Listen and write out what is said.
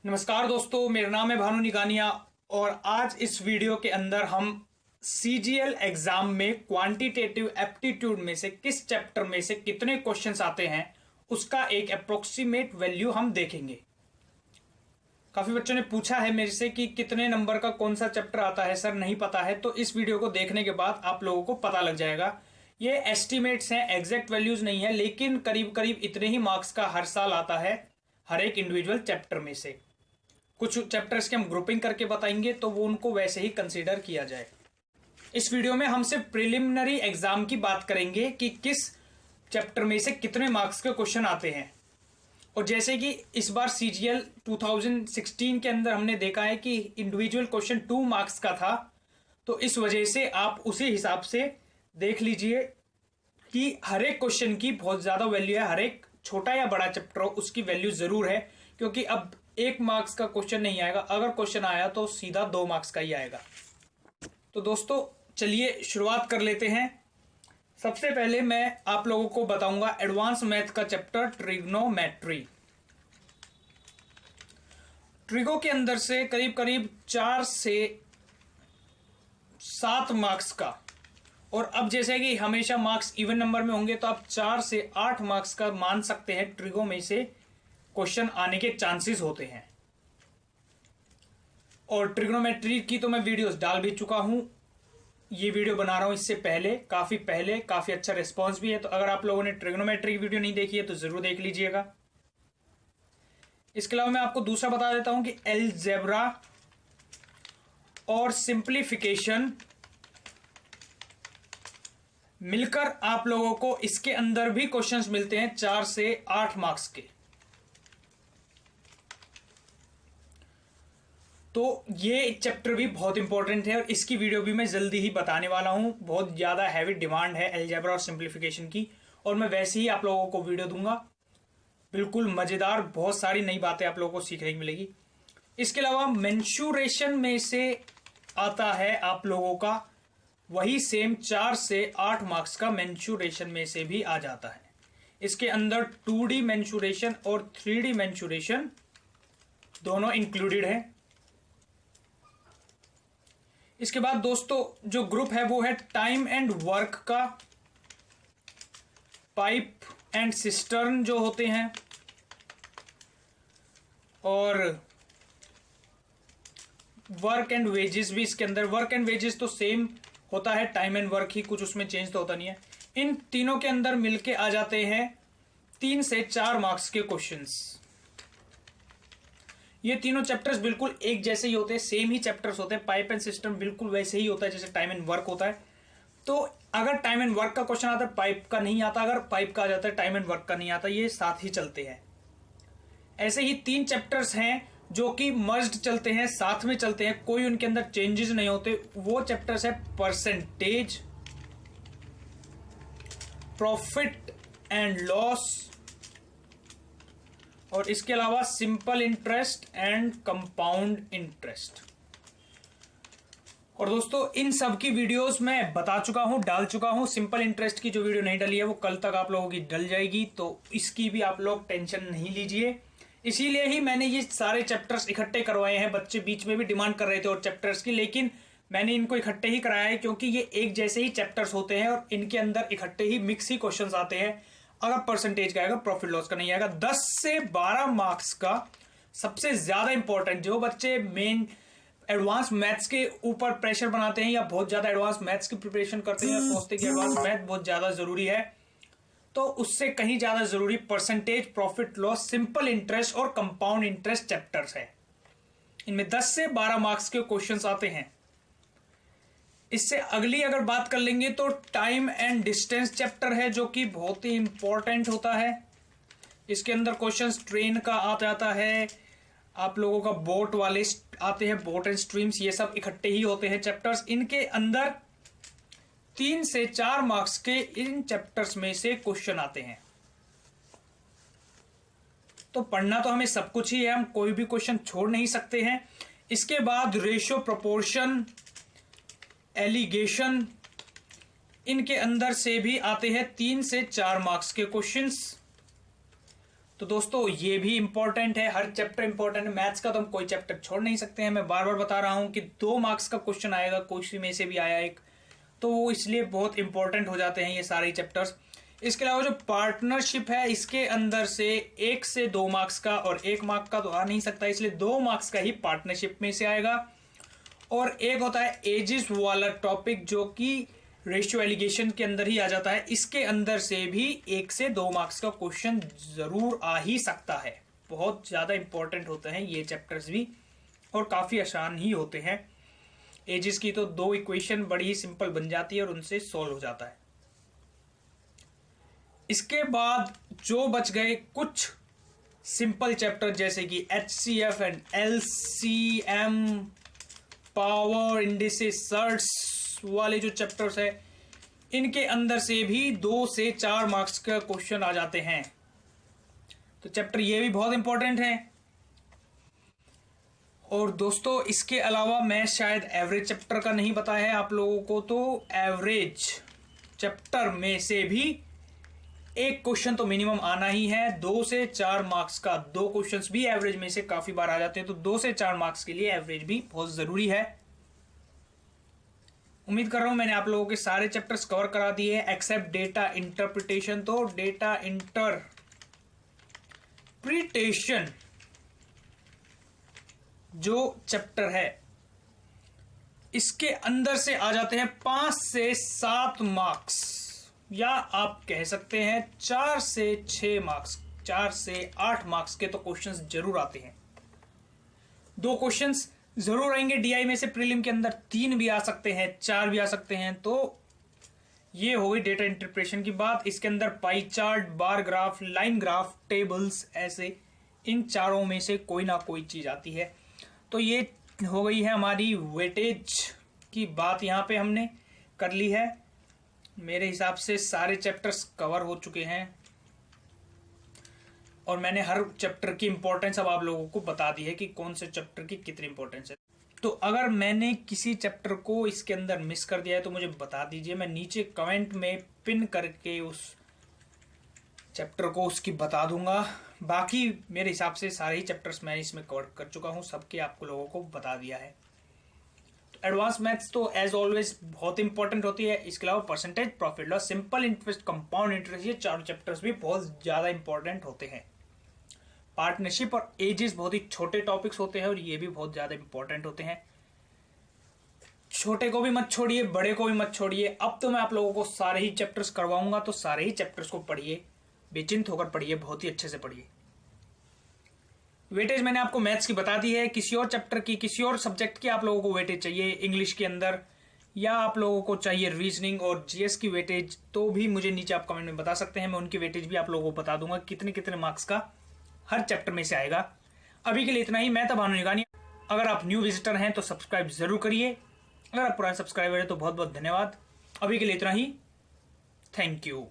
नमस्कार दोस्तों, मेरा नाम है भानु निगानिया और आज इस वीडियो के अंदर हम सीजीएल एग्जाम में क्वांटिटेटिव एप्टीट्यूड में से किस चैप्टर में से कितने क्वेश्चंस आते हैं उसका एक अप्रोक्सीमेट वैल्यू हम देखेंगे। काफी बच्चों ने पूछा है मेरे से कि कितने नंबर का कौन सा चैप्टर आता है सर, नहीं पता है। तो इस वीडियो को देखने के बाद आप लोगों को पता लग जाएगा। ये एस्टिमेट्स हैं, एग्जैक्ट वैल्यूज नहीं है, लेकिन करीब करीब इतने ही मार्क्स का हर साल आता है हर एक इंडिविजुअल चैप्टर में से। कुछ चैप्टर्स के हम ग्रुपिंग करके बताएंगे तो वो उनको वैसे ही कंसीडर किया जाए। इस वीडियो में हम सिर्फ प्रिलिमिनरी एग्जाम की बात करेंगे कि किस चैप्टर में से कितने मार्क्स के क्वेश्चन आते हैं। और जैसे कि इस बार सीजीएल 2016 के अंदर हमने देखा है कि इंडिविजुअल क्वेश्चन 2 मार्क्स का था, तो इस वजह से आप उसी हिसाब से देख लीजिए कि हर एक क्वेश्चन की बहुत ज्यादा वैल्यू है। हर एक छोटा या बड़ा चैप्टर हो उसकी वैल्यू जरूर है, क्योंकि अब 1 मार्क्स का क्वेश्चन नहीं आएगा। अगर क्वेश्चन आया तो सीधा 2 मार्क्स का ही आएगा। तो दोस्तों चलिए शुरुआत कर लेते हैं। सबसे पहले मैं आप लोगों को बताऊंगा एडवांस मैथ का चैप्टर ट्रिग्नोमेट्री। ट्रिगो के अंदर से करीब करीब 4 से 7 मार्क्स का, और अब जैसे कि हमेशा मार्क्स इवन नंबर में होंगे तो आप 4 से 8 मार्क्स का मान सकते हैं ट्रिगो में से क्वेश्चन आने के चांसेस होते हैं। और ट्रिग्नोमेट्री की तो मैं वीडियोस डाल भी चुका हूं, ये वीडियो बना रहा हूं इससे पहले, काफी अच्छा रिस्पांस भी है। तो अगर आप लोगों ने ट्रिग्नोमेट्री की वीडियो नहीं देखी है तो जरूर देख लीजिएगा। इसके अलावा मैं आपको दूसरा बता देता हूं कि अलजेब्रा और सिंप्लीफिकेशन मिलकर आप लोगों को इसके अंदर भी क्वेश्चंस मिलते हैं 4 से 8 मार्क्स के। तो ये चैप्टर भी बहुत इंपॉर्टेंट है और इसकी वीडियो भी मैं जल्दी ही बताने वाला हूं। बहुत ज्यादा हैवी डिमांड है अलजेब्रा और सिंप्लीफिकेशन की, और मैं वैसे ही आप लोगों को वीडियो दूंगा। बिल्कुल मजेदार, बहुत सारी नई बातें आप लोगों को सीखने को मिलेगी। इसके अलावा मेंशुरेशन में से आता है आप लोगों का वही सेम 4 से 8 मार्क्स का मेंशुरेशन में से भी आ जाता है। इसके अंदर 2D मेंशुरेशन और 3D मेंशुरेशन दोनों इंक्लूडेड है। इसके बाद दोस्तों जो ग्रुप है वो है टाइम एंड वर्क का। पाइप एंड सिस्टर्न जो होते हैं, और वर्क एंड वेजेस भी इसके अंदर। वर्क एंड वेजेस तो सेम होता है, टाइम एंड वर्क ही, कुछ उसमें चेंज तो होता नहीं है। इन तीनों के अंदर मिलके आ जाते हैं 3 से 4 मार्क्स के क्वेश्चंस। ये तीनों चैप्टर्स बिल्कुल एक जैसे ही होते हैं, सेम ही चैप्टर्स होते हैं। पाइप एंड सिस्टम बिल्कुल वैसे ही होता है जैसे टाइम एंड वर्क होता है। तो अगर टाइम एंड वर्क का क्वेश्चन आता है पाइप का नहीं आता, अगर पाइप का आ जाता है टाइम एंड वर्क का नहीं आता, ये साथ ही चलते हैं। ऐसे ही 3 चैप्टर्स हैं जो कि मर्ज्ड चलते हैं, साथ में चलते हैं, कोई उनके अंदर चेंजेस नहीं होते। वो चैप्टर्स है परसेंटेज, प्रॉफिट एंड लॉस, और इसके अलावा simple interest and compound interest. और दोस्तों इन सब की वीडियोस मैं बता चुका हूं, डाल चुका हूं। सिंपल इंटरेस्ट की जो वीडियो नहीं डली है वो कल तक आप लोगों की डल जाएगी, तो इसकी भी आप लोग टेंशन नहीं लीजिए। इसीलिए ही मैंने ये सारे चैप्टर्स इकट्ठे करवाए हैं। बच्चे बीच में भी डिमांड कर रहे थे और चैप्टर्स की, लेकिन मैंने इनको इकट्ठे ही कराया है क्योंकि ये एक जैसे ही चैप्टर्स होते हैं और इनके अंदर इकट्ठे ही मिक्स ही क्वेश्चंस आते हैं। अगर परसेंटेज का आएगा, प्रॉफिट लॉस का नहीं आएगा। 10 से 12 मार्क्स का सबसे ज्यादा इंपॉर्टेंट, जो बच्चे मेन एडवांस मैथ्स के ऊपर प्रेशर बनाते हैं या बहुत ज्यादा एडवांस मैथ्स की प्रिपरेशन करते हैं, सोचते हैं कि एडवांस मैथ बहुत ज्यादा जरूरी है, तो उससे कहीं ज्यादा जरूरी percentage, profit loss, simple interest और कंपाउंड इंटरेस्ट चैप्टर्स है। इनमें 10 से 12 मार्क्स के क्वेश्चंस आते हैं। इससे अगली अगर बात कर लेंगे तो टाइम एंड डिस्टेंस चैप्टर है, जो कि बहुत ही इंपॉर्टेंट होता है। इसके अंदर क्वेश्चंस ट्रेन का आ जाता है, आप लोगों का बोट वाले आते हैं, बोट एंड स्ट्रीम्स, ये सब इकट्ठे ही होते हैं चैप्टर्स। इनके अंदर 3 से 4 मार्क्स के इन चैप्टर्स में से क्वेश्चन आते हैं। तो पढ़ना तो हमें सब कुछ ही है, हम कोई भी क्वेश्चन छोड़ नहीं सकते हैं। इसके बाद रेशियो, प्रोपोर्शन, एलिगेशन, इनके अंदर से भी आते हैं 3 से 4 मार्क्स के क्वेश्चंस। तो दोस्तों ये भी इंपॉर्टेंट है, हर चैप्टर इंपॉर्टेंट है। मैथ्स का तो हम कोई चैप्टर छोड़ नहीं सकते हैं। मैं बार बार बता रहा हूं कि 2 मार्क्स का क्वेश्चन आएगा, कोई में से भी आया एक, तो वो इसलिए बहुत इंपॉर्टेंट हो जाते हैं ये सारे चैप्टर्स। इसके अलावा जो पार्टनरशिप है इसके अंदर से 1 से 2 मार्क्स का और 1 मार्क का तो आ नहीं सकता, इसलिए 2 मार्क्स का ही पार्टनरशिप में से आएगा। और एक होता है एजिस वाला टॉपिक जो कि रेशियो एलिगेशन के अंदर ही आ जाता है, इसके अंदर से भी 1 से 2 मार्क्स का क्वेश्चन जरूर आ ही सकता है। बहुत ज्यादा इंपॉर्टेंट होते हैं ये चैप्टर्स भी और काफी आसान ही होते हैं। एजिस की तो 2 इक्वेशन बड़ी ही सिंपल बन जाती है और उनसे सॉल्व हो जाता है। इसके बाद जो बच गए कुछ सिंपल चैप्टर जैसे कि HCF and LCM, power, indices, surds वाले जो चैप्टर्स है, इनके अंदर से भी 2 से 4 मार्क्स का क्वेश्चन आ जाते हैं। तो चैप्टर ये भी बहुत इंपॉर्टेंट है। और दोस्तों इसके अलावा मैं शायद एवरेज चैप्टर का नहीं बताया है आप लोगों को, तो एवरेज चैप्टर में से भी एक क्वेश्चन तो मिनिमम आना ही है। 2 से 4 मार्क्स का 2 क्वेश्चंस भी एवरेज में से काफी बार आ जाते हैं, तो 2 से 4 मार्क्स के लिए एवरेज भी बहुत जरूरी है। उम्मीद कर रहा हूं मैंने आप लोगों के सारे चैप्टर्स कवर करा दिए हैं एक्सेप्ट डेटा इंटरप्रिटेशन। तो डेटा इंटरप्रिटेशन जो चैप्टर है इसके अंदर से आ जाते हैं 5 से 7 मार्क्स, या आप कह सकते हैं 4 से 6 मार्क्स, 4 से 8 मार्क्स के तो क्वेश्चंस जरूर आते हैं। 2 क्वेश्चंस जरूर आएंगे डीआई में से, प्रीलिम के अंदर 3 भी आ सकते हैं, 4 भी आ सकते हैं। तो ये हो गई डेटा इंटरप्रिटेशन की बात। इसके अंदर pie chart, bar graph, line graph, tables, ऐसे इन चारों में से कोई ना कोई चीज आती है। तो ये हो गई है हमारी वेटेज की बात, यहां पे हमने कर ली है। मेरे हिसाब से सारे चैप्टर्स कवर हो चुके हैं और मैंने हर चैप्टर की इंपॉर्टेंस अब आप लोगों को बता दी है कि कौन से चैप्टर की कितनी इंपॉर्टेंस है। तो अगर मैंने किसी चैप्टर को इसके अंदर मिस कर दिया है तो मुझे बता दीजिए, मैं नीचे कमेंट में पिन करके उस चैप्टर को उसकी बता दूंगा। बाकी मेरे हिसाब से सारे ही चैप्टर्स मैं इसमें कवर कर चुका हूं, सबके आपको लोगों को बता दिया है। एडवांस मैथ्स तो एज ऑलवेज बहुत इंपॉर्टेंट होती है। इसके अलावा percentage, profit loss, simple interest, compound interest, ये 4 चैप्टर्स भी बहुत ज्यादा इंपॉर्टेंट होते हैं। पार्टनरशिप और एजेस बहुत ही छोटे टॉपिक्स होते हैं और ये भी बहुत ज्यादा इंपॉर्टेंट होते हैं। छोटे को भी मत छोड़िए, बड़े को भी मत छोड़िए। अब तो मैं आप लोगों को सारे ही चैप्टर्स करवाऊंगा, तो सारे ही चैप्टर्स को पढ़िए, बेचिंत होकर पढ़िए, बहुत ही अच्छे से पढ़िए। वेटेज मैंने आपको मैथ्स की बता दी है। किसी और चैप्टर की, किसी और सब्जेक्ट की आप लोगों को वेटेज चाहिए इंग्लिश के अंदर, या आप लोगों को चाहिए रीजनिंग और जीएस की वेटेज, तो भी मुझे नीचे आप कमेंट में बता सकते हैं। मैं उनकी वेटेज भी आप लोगों को बता दूंगा कितने कितने मार्क्स का हर चैप्टर में से आएगा। अभी के लिए इतना ही। मैं था भानु निगानिया। अगर आप न्यू विजिटर हैं तो सब्सक्राइब जरूर करिए, अगर आप पुराने सब्सक्राइबर हैं तो बहुत बहुत धन्यवाद। अभी के लिए इतना ही। Thank you.